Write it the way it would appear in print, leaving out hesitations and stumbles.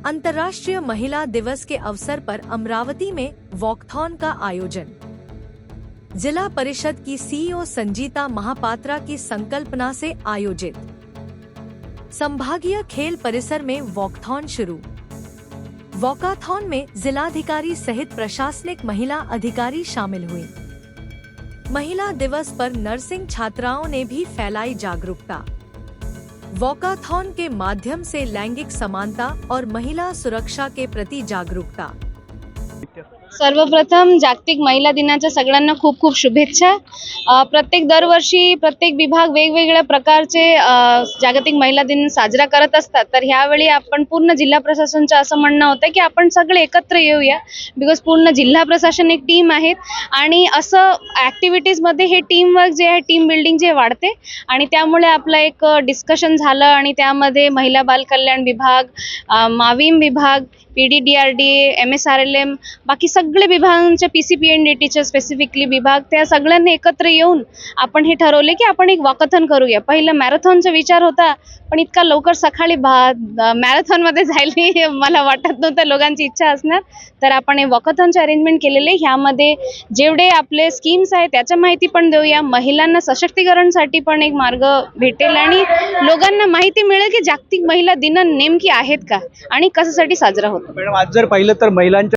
अंतर्राष्ट्रीय महिला दिवस के अवसर पर अमरावती में वॉकथॉन का आयोजन। जिला परिषद की सीईओ संजीता महापात्रा की संकल्पना से आयोजित संभागीय खेल परिसर में वॉकथॉन शुरू। वॉकाथॉन में जिलाधिकारी सहित प्रशासनिक महिला अधिकारी शामिल हुई। महिला दिवस पर नर्सिंग छात्राओं ने भी फैलाई जागरूकता। वॉकाथॉन के माध्यम से लैंगिक समानता और महिला सुरक्षा के प्रति जागरूकता। सर्वप्रथम जागतिक महिला दिनाच्या सगळ्यांना खूप खूप शुभेच्छा। प्रत्येक दरवर्षी प्रत्येक विभाग वेगवेगळ्या प्रकारचे जागतिक महिला दिन साजरा करत असतात। तर ह्यावेळी आपण पूर्ण जिल्हा प्रशासनचं असं म्हणणं होतं की आपण सगळे एकत्र येऊया, बिकॉज पूर्ण जिल्हा प्रशासन एक टीम आहेत आणि असं ॲक्टिव्हिटीज मध्ये हे टीम वर्क जे आहे, टीम बिल्डिंग जे वाढते आणि त्यामुळे आपलं एक डिस्कशन झालं आणि त्यामध्ये महिला बाल कल्याण विभाग, माविम विभाग, PDDRD, MSRLM, बाकी सगळे विभागांचे PCPNDTचे स्पेसिफिकली विभाग, त्या सगळ्यांनी एकत्र येऊन आपण हे ठरवले की आपण एक वॉकाथॉन करूया। पहिलं मॅरेथॉनचा विचार होता, पण इतका लवकर सकाळी मॅरेथॉनमध्ये जायला मला वाटत नव्हतं लोकांची इच्छा असणार। तर आपण हे वॉकाथॉनचे अरेंजमेंट केलेले। ह्यामध्ये जेवढे आपले स्कीम्स आहेत त्याच्या माहिती पण देऊया, महिलांना सशक्तीकरणसाठी पण एक मार्ग भेटेल आणि लोकांना माहिती मिळेल की जागतिक महिला दिन नेमकी आहेत का आणि कशासाठी साजरा होतो। मॅडम, आज जर पाहिलं तर महिलांच्या